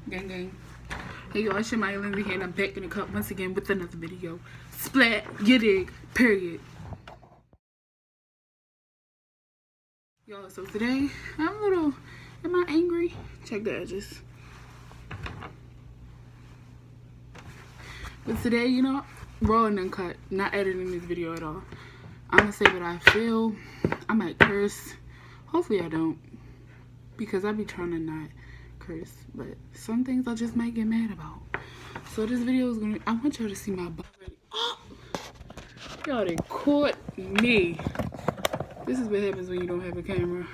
Gang gang. Hey y'all, it's your Maya Lindsay here, and I'm back in the cup once again with another video. Splat, you dig, period. Y'all, so today, I'm a little, am I angry? Check the edges. But today, you know, raw and uncut, not editing this video at all. I'm gonna say what I feel. I might curse. Hopefully I don't, because I be trying to not curse, but some things I just might get mad about. So this video is gonna, I want y'all to see my butt. Y'all, they caught me. This is what happens when you don't have a camera.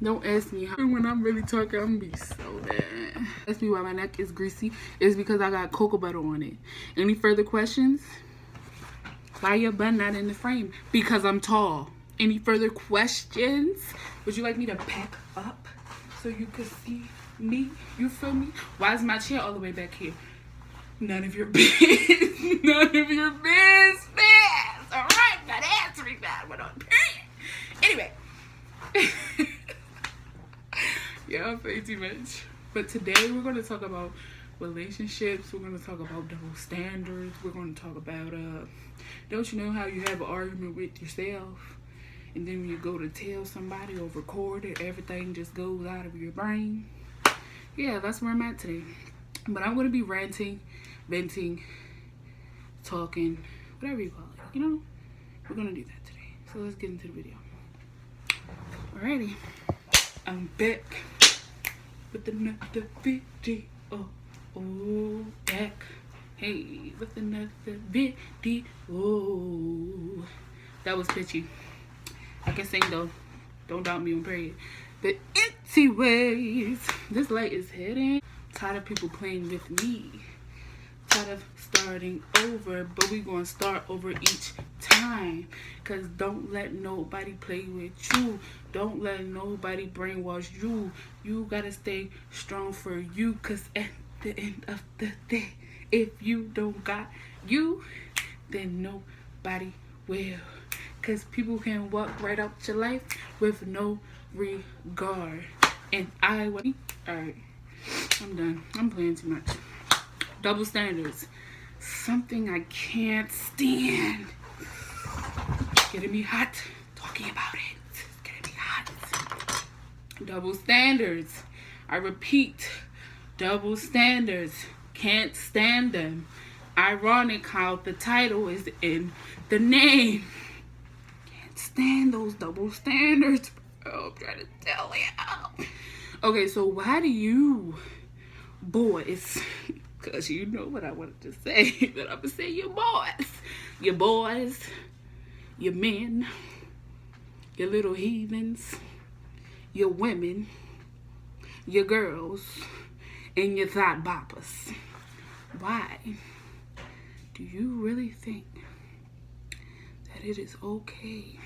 Don't ask me how. When I'm really talking, I'm gonna be so bad. Ask me why my neck is greasy. It's because I got cocoa butter on it. Any further questions? Why your butt not in the frame? Because I'm tall. Any further questions? Would you like me to pack up so you could see me? You feel me? Why is my chair all the way back here? None of your business. None of your business. All right, not answering that one on period. Anyway. Yeah, I play too much. But today we're going to talk about relationships. We're going to talk about double standards. We're going to talk about, don't you know how you have an argument with yourself? And then when you go to tell somebody or record it, everything just goes out of your brain. Yeah, that's where I'm at today. But I'm going to be ranting, venting, talking, whatever you call it. You know, we're going to do that today. So let's get into the video. Alrighty. I'm back with another video. Oh, back. Hey, with another video. That was pitchy. I can sing though. Don't doubt me on period. But anyways, this light is hitting. Tired of people playing with me. Tired of starting over, but we gonna start over each time. Cause don't let nobody play with you. Don't let nobody brainwash you. You gotta stay strong for you. Cause at the end of the day, if you don't got you, then nobody will. Cause people can walk right out your life with no regard. And I want. Alright, I'm done. I'm playing too much. Double standards. Something I can't stand. Getting me hot talking about it. It's getting me hot. Double standards. I repeat, double standards. Can't stand them. Ironic how the title is in the name. Can't stand those double standards. Bro, I'm trying to tell you. Okay, so why do you boys, because you know what I wanted to say, but I'm going to say your boys, your men, your little heathens, your women, your girls, and your thought boppers. Why do you really think that it is okay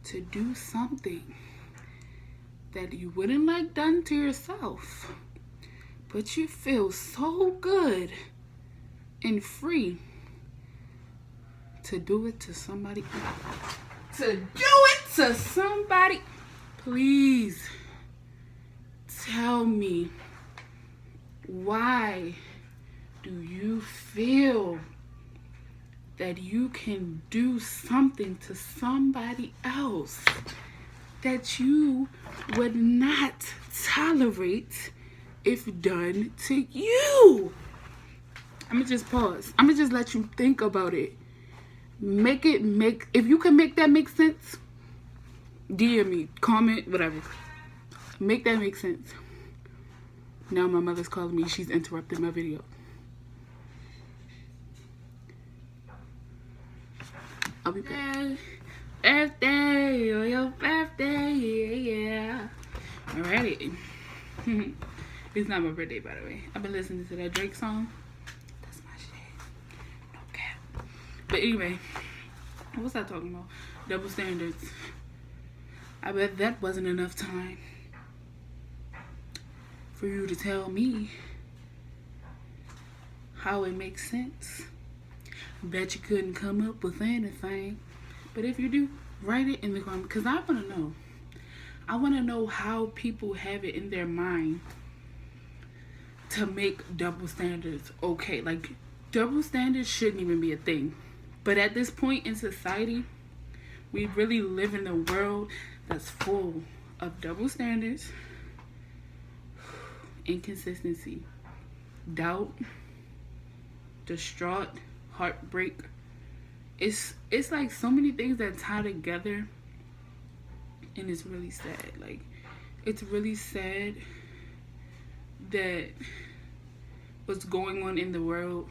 to do something that you wouldn't like done to yourself, but you feel so good and free to do it to somebody else? To do it to somebody. Please tell me, why do you feel that you can do something to somebody else that you would not tolerate if done to you? I'm gonna just pause. I'm gonna just let you think about it. If you can make that make sense, DM me, comment, whatever. Make that make sense. Now my mother's calling me. She's interrupted my video. I'll be back. Birthday, your birthday, yeah. Alrighty. It's not my birthday, by the way. I've been listening to that Drake song. That's my shit. No cap. But anyway, what's I talking about? Double standards. I bet that wasn't enough time for you to tell me how it makes sense. Bet you couldn't come up with anything. But if you do, write it in the comments, because I want to know. I want to know how people have it in their mind to make double standards okay. Like, double standards shouldn't even be a thing. But at this point in society, we really live in a world that's full of double standards, inconsistency, doubt, distraught, heartbreak. It's like so many things that tie together, and it's really sad. Like, it's really sad that what's going on in the world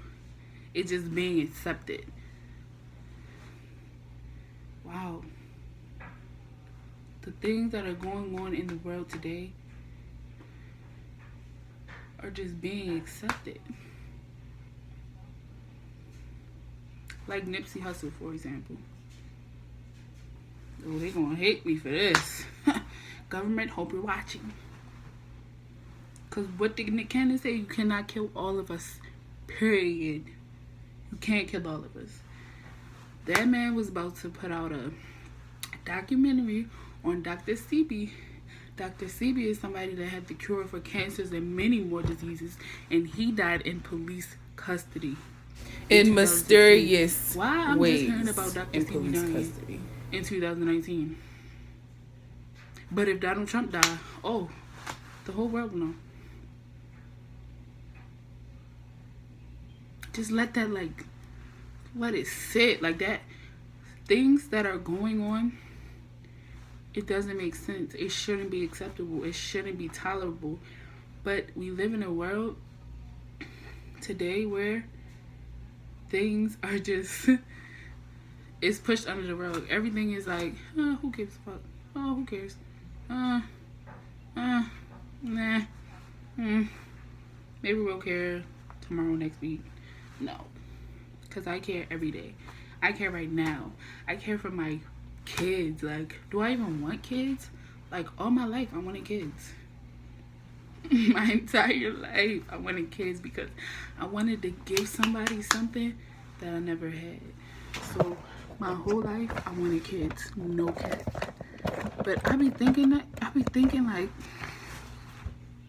is just being accepted. Wow. The things that are going on in the world today are just being accepted. Like Nipsey Hussle, for example. Oh, they gonna hate me for this. Government, hope you're watching. Because what did Nick Cannon say? You cannot kill all of us. Period. You can't kill all of us. That man was about to put out a documentary on Dr.Sebi. Dr.Sebi is somebody that had the cure for cancers and many more diseases, and he died in police custody. In mysterious Why I'm ways. just hearing about Dr.Sebi dying in 2019. But if Donald Trump died, oh, the whole world will know. Just let that, like, let it sit like that. Things that are going on, it doesn't make sense. It shouldn't be acceptable. It shouldn't be tolerable. But we live in a world today where things are just it's pushed under the rug. Everything is like, who gives a fuck? Oh, who cares? Nah. Maybe we'll care tomorrow, next week. No. Because I care every day. I care right now. I care for my kids. Like, do I even want kids? Like, all my life, I wanted kids. My entire life, I wanted kids because I wanted to give somebody something that I never had. So, my whole life, I wanted kids. No cats. But I be thinking like,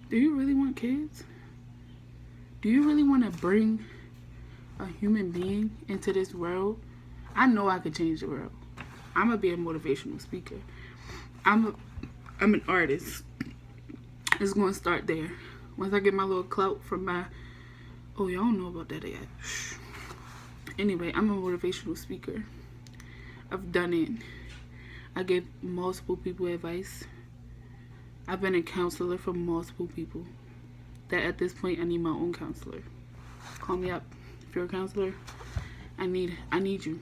do you really want kids? Do you really want to bring a human being into this world? I know I could change the world. I'm gonna be a motivational speaker. I'm an artist. It's gonna start there. Once I get my little clout from my, oh, y'all don't know about that yet. Anyway, I'm a motivational speaker. I've done it. I give multiple people advice. I've been a counselor for multiple people. That at this point, I need my own counselor. Call me up if you're a counselor. I need you,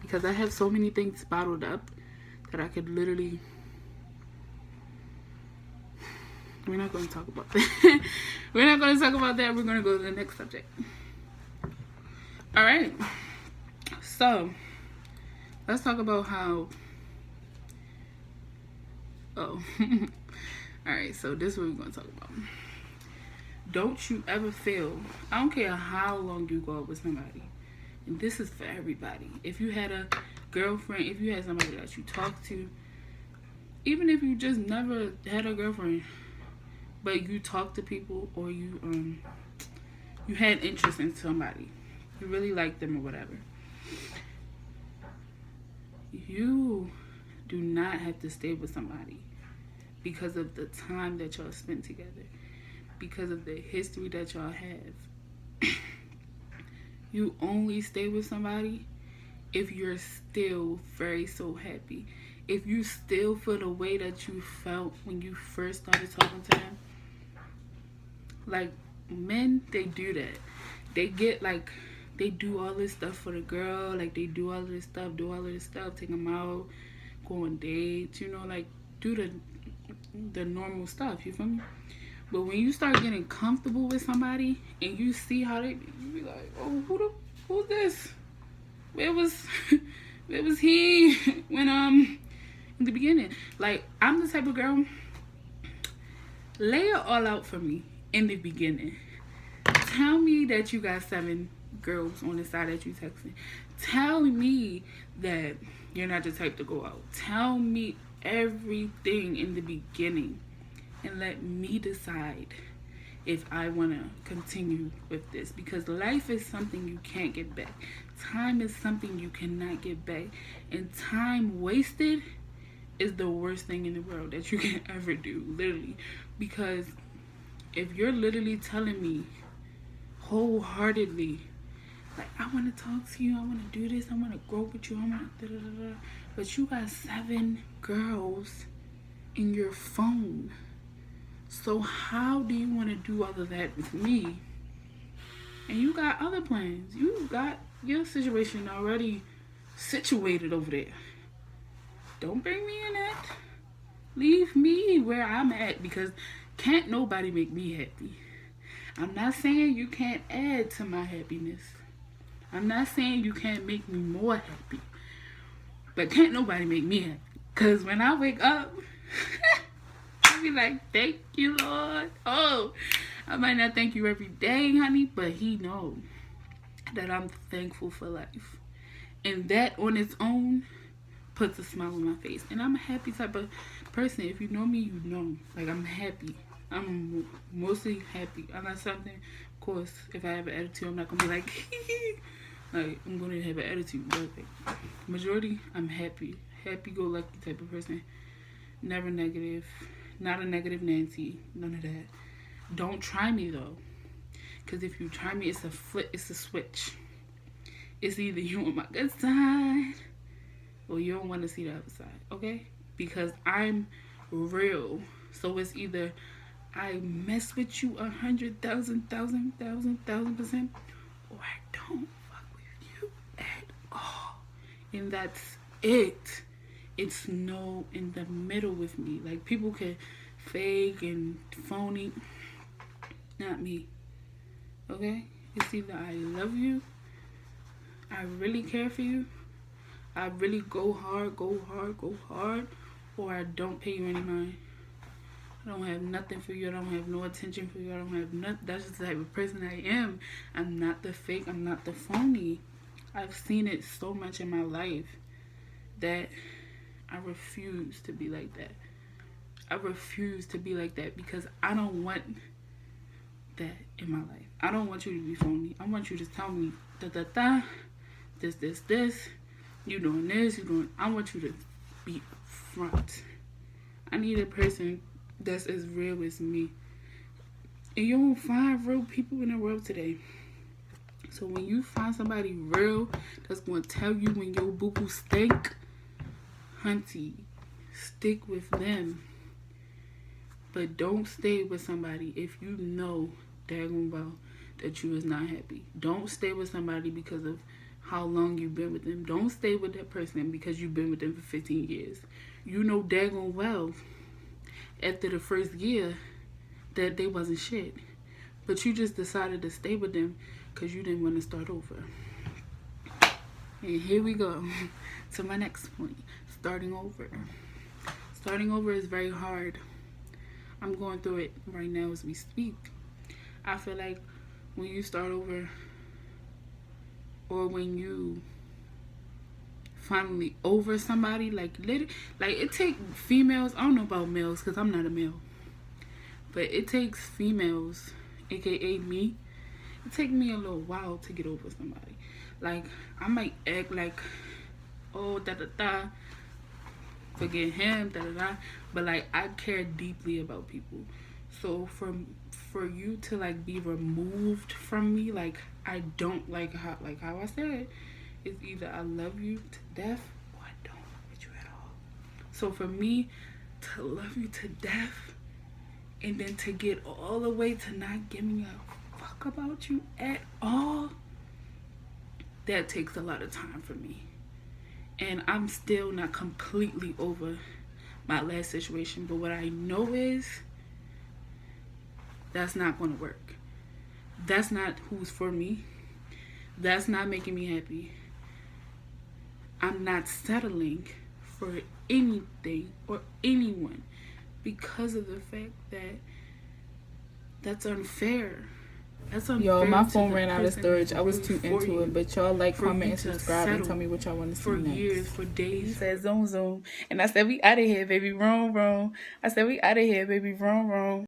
because I have so many things bottled up that I could literally. We're not going to talk about that. We're not going to talk about that. We're going to go to the next subject. All right. So, let's talk about how. Oh. All right. So, this is what we're going to talk about. Don't you ever feel, I don't care how long you go out with somebody, and this is for everybody. If you had a girlfriend, if you had somebody that you talked to, even if you just never had a girlfriend, but you talk to people, or you had interest in somebody, you really like them or whatever, you do not have to stay with somebody because of the time that y'all spent together, because of the history that y'all have. You only stay with somebody if you're still very so happy, if you still feel the way that you felt when you first started talking to them. Like, men, they do that. They get, like, they do all this stuff for the girl. Like, they do all this stuff, take them out, go on dates, you know, like, do the normal stuff, you feel me? But when you start getting comfortable with somebody and you see how they, you be like, oh, who's this? Where was he when in the beginning? Like, I'm the type of girl, lay it all out for me in the beginning. Tell me that you got 7 girls on the side that you texting. Tell me that you're not the type to go out. Tell me everything in the beginning, and let me decide if I want to continue with this, because life is something you can't get back. Time is something you cannot get back, and time wasted is the worst thing in the world that you can ever do, literally. Because if you're literally telling me wholeheartedly, like, I want to talk to you, I want to do this, I want to grow with you, I want to da-da-da-da, but you got 7 girls in your phone. So how do you want to do all of that with me? And you got other plans. You got your situation already situated over there. Don't bring me in that. Leave me where I'm at, because can't nobody make me happy. I'm not saying you can't add to my happiness. I'm not saying you can't make me more happy. But can't nobody make me happy. Because when I wake up, I be like, thank you, Lord. Oh, I might not thank you every day, honey, but he knows that I'm thankful for life. And that on its own puts a smile on my face. And I'm a happy type of person. If you know me, you know. Like, I'm happy. I'm mostly happy. Unless something, of course, if I have an attitude, I'm not going to be like, like, I'm going to have an attitude. But like, majority, I'm happy. Happy-go-lucky type of person. Never negative. Not a negative Nancy. None of that. Don't try me, though. Because if you try me, it's a switch. It's either you on my good side or you don't want to see the other side, okay? Because I'm real. So it's either I mess with you 100,000%, or I don't fuck with you at all. And that's it. It's no in the middle with me. Like, people can fake and phony. Not me. Okay? It's either I love you, I really care for you, I really go hard, or I don't pay you any mind. I don't have nothing for you. I don't have no attention for you. I don't have nothing. That's just the type of person I am. I'm not the fake. I'm not the phony. I've seen it so much in my life that I refuse to be like that. I refuse to be like that because I don't want that in my life. I don't want you to be phony. I want you to tell me da-da-da, this, you doing this, you doing. I want you to be upfront. I need a person that's as real as me. And you don't find real people in the world today. So when you find somebody real that's going to tell you when your boo-boo stink, hunty, stick with them. But don't stay with somebody if you know daggone well that you is not happy. Don't stay with somebody because of how long you've been with them. Don't stay with that person because you've been with them for 15 years. You know daggone well after the first year that they wasn't shit. But you just decided to stay with them because you didn't want to start over. And here we go to my next point. Starting over. Starting over is very hard. I'm going through it right now as we speak. I feel like when you start over, or when you finally over somebody, like it takes females, I don't know about males because I'm not a male, but it takes females, aka me, it takes me a little while to get over somebody. Like, I might act like, oh, da-da-da, forget him, da-da-da, but like, I care deeply about people. So for you to like be removed from me, like, I don't like how I said, it's either I love you to death or I don't love you at all. So for me to love you to death and then to get all the way to not giving a fuck about you at all, that takes a lot of time for me. And I'm still not completely over my last situation, but what I know is that's not going to work. That's not who's for me. That's not making me happy. I'm not settling for anything or anyone because of the fact that that's unfair. That's unfair. Yo, my phone ran out of storage. I was too into it, but y'all like, comment, and subscribe, and tell me what y'all want to see for next. years, for days. He said zoom zoom, and I said we out of here, baby. Vroom vroom. I said we out of here, baby. Vroom vroom.